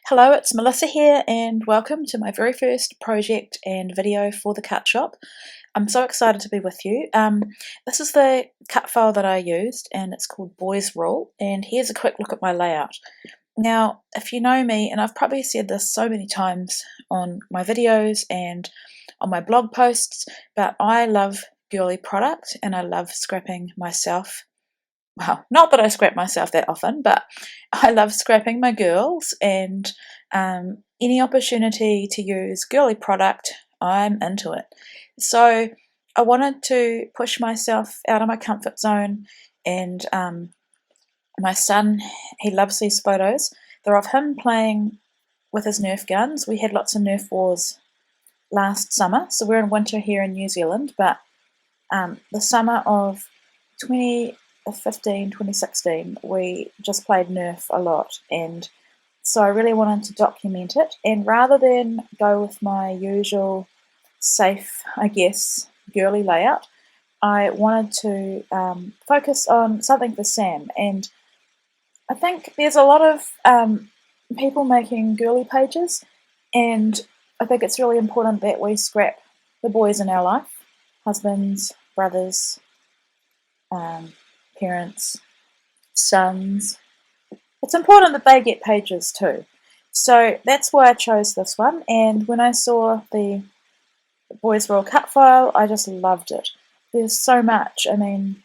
Hello, it's Melissa here, and welcome to my very first project and video for the cut shop. I'm so excited to be with you. This is the cut file that I used, and it's called Boys Rule, and here's a quick look at my layout. Now, if you know me, and I've probably said this so many times on my videos and on my blog posts, but I love girly product and I love scrapping myself. Well, not that I scrap myself that often, but I love scrapping my girls, and any opportunity to use girly product, I'm into it. So I wanted to push myself out of my comfort zone, and my son, he loves these photos. They're of him playing with his Nerf guns. We had lots of Nerf wars last summer, so we're in winter here in New Zealand, but the summer of 2016, we just played Nerf a lot, and so I really wanted to document it, and rather than go with my usual safe, I guess, girly layout, I wanted to focus on something for Sam. And I think there's a lot of people making girly pages, and I think it's really important that we scrap the boys in our life, husbands, brothers, parents, sons. It's important that they get pages too. So that's why I chose this one, and when I saw the Boys Rule cut file, I just loved it. There's so much. I mean,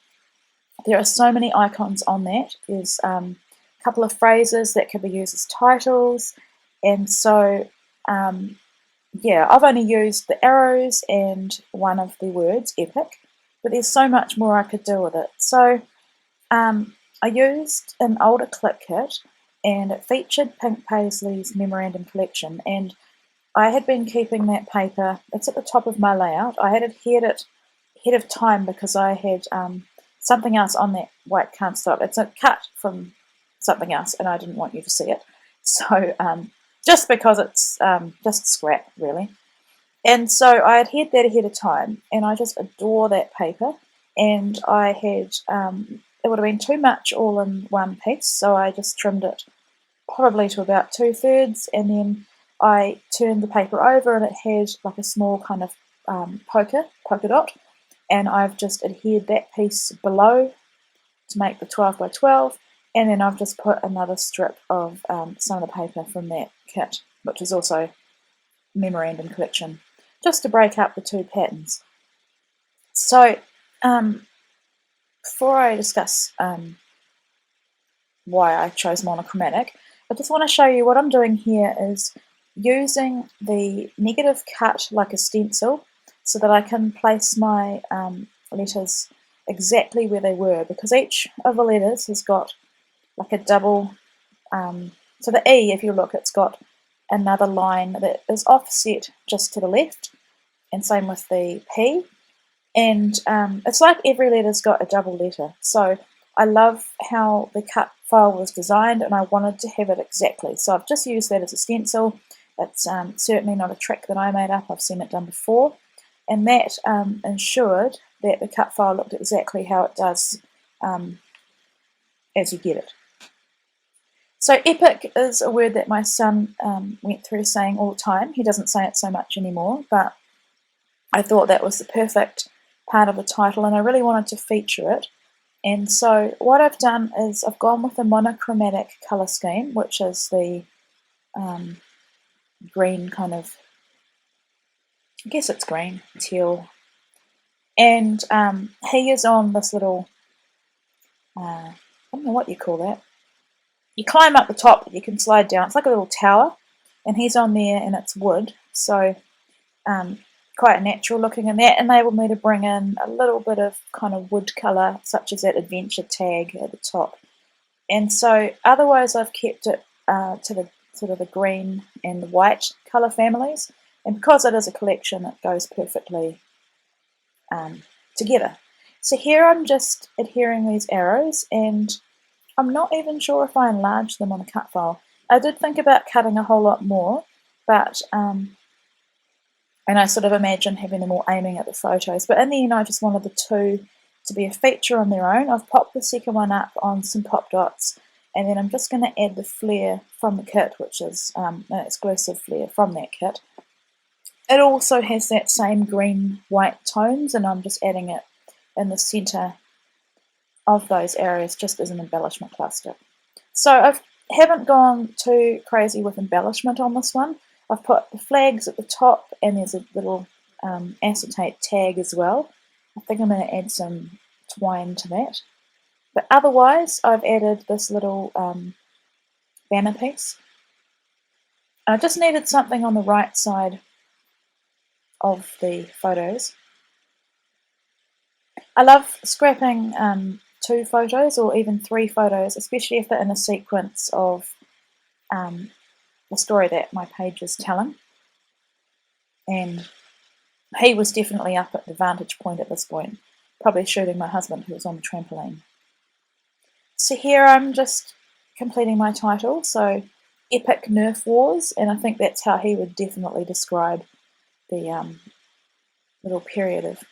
there are so many icons on that. There's a couple of phrases that could be used as titles, and so yeah, I've only used the arrows and one of the words, epic, but there's so much more I could do with it. So I used an older clip kit, and it featured Pink Paisley's memorandum collection, and I had been keeping that paper. It's at the top of my layout. I had adhered it ahead of time because I had something else on that white can't stop. It's a cut from something else, and I didn't want you to see it. So just because it's just scrap, really. And so I adhered that ahead of time, and I just adore that paper. And I had, it would have been too much all in one piece, so I just trimmed it probably to about 2/3, and then I turned the paper over, and it had like a small kind of polka dot, and I've just adhered that piece below to make the 12 by 12, and then I've just put another strip of some of the paper from that kit, which is also memorandum collection, just to break up the two patterns. So before I discuss why I chose monochromatic, I just want to show you what I'm doing here is using the negative cut like a stencil so that I can place my letters exactly where they were, because each of the letters has got like a double, so the E, if you look, it's got another line that is offset just to the left, and same with the P, and it's like every letter's got a double letter. So I love how the cut file was designed, and I wanted to have it exactly, so I've just used that as a stencil. It's certainly not a trick that I made up. I've seen it done before, and that ensured that the cut file looked exactly how it does as you get it. So epic is a word that my son went through saying all the time. He doesn't say it so much anymore, but I thought that was the perfect part of the title, and I really wanted to feature it. And so what I've done is I've gone with a monochromatic colour scheme, which is the green kind of, I guess it's green, teal. And he is on this little, I don't know what you call that. You climb up the top, but you can slide down. It's like a little tower, and he's on there, and it's wood. So quite natural looking, and that enabled me to bring in a little bit of kind of wood colour, such as that adventure tag at the top. And so otherwise I've kept it to the sort of the green and the white colour families, and because it is a collection, it goes perfectly together. So here I'm just adhering these arrows, and I'm not even sure if I enlarged them on the cut file. I did think about cutting a whole lot more, but and I sort of imagined having them all aiming at the photos, but in the end I just wanted the two to be a feature on their own. I've popped the second one up on some pop dots, and then I'm just going to add the flare from the kit, which is an exclusive flare from that kit. It also has that same green-white tones, and I'm just adding it in the centre of those areas just as an embellishment cluster. So I haven't gone too crazy with embellishment on this one. I've put the flags at the top, and there's a little acetate tag as well. I think I'm going to add some twine to that. But otherwise, I've added this little banner piece. I just needed something on the right side of the photos. I love scrapping 2 photos or even 3 photos, especially if they're in a sequence of the story that my page is telling. And he was definitely up at the vantage point at this point, probably shooting my husband who was on the trampoline. So here I'm just completing my title, so Epic Nerf Wars, and I think that's how he would definitely describe the little period of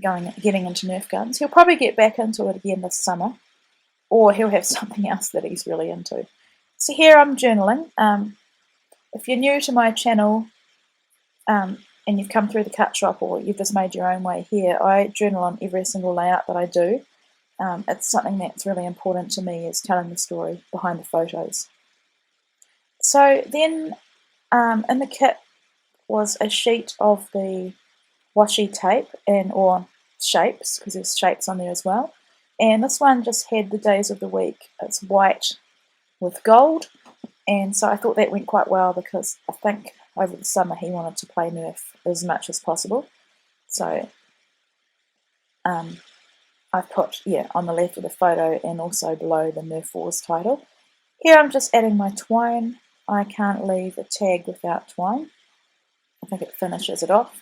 getting into Nerf guns. He'll probably get back into it again this summer, or he'll have something else that he's really into. So here I'm journaling. If you're new to my channel and you've come through the cut shop, or you've just made your own way here, I journal on every single layout that I do. It's something that's really important to me, is telling the story behind the photos. So then in the kit was a sheet of the washi tape or shapes, because there's shapes on there as well. And this one just had the days of the week. It's white with gold, and so I thought that went quite well, because I think over the summer he wanted to play Nerf as much as possible. So I've put, on the left of the photo and also below the Nerf Wars title. Here I'm just adding my twine. I can't leave a tag without twine. I think it finishes it off.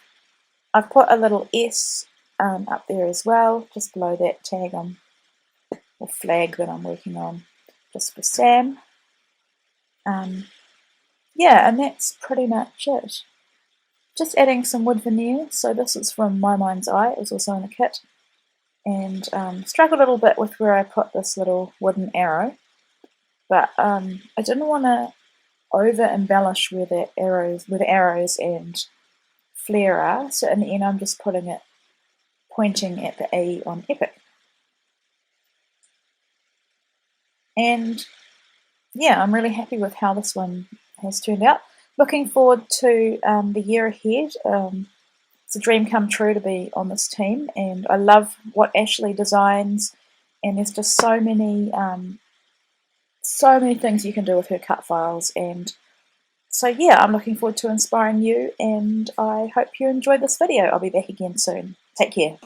I've put a little S up there as well, just below that tag or flag that I'm working on, just for Sam. And that's pretty much it. Just adding some wood veneer. So this is from My Mind's Eye. It was also in the kit. And struggled a little bit with where I put this little wooden arrow. But I didn't want to over embellish where the arrows and flare are. So in the end I'm just putting it pointing at the E on Epic. And I'm really happy with how this one has turned out. Looking forward to the year ahead. It's a dream come true to be on this team, and I love what Ashley designs, and there's just so many things you can do with her cut files. And so I'm looking forward to inspiring you, and I hope you enjoyed this video. I'll be back again soon. Take care.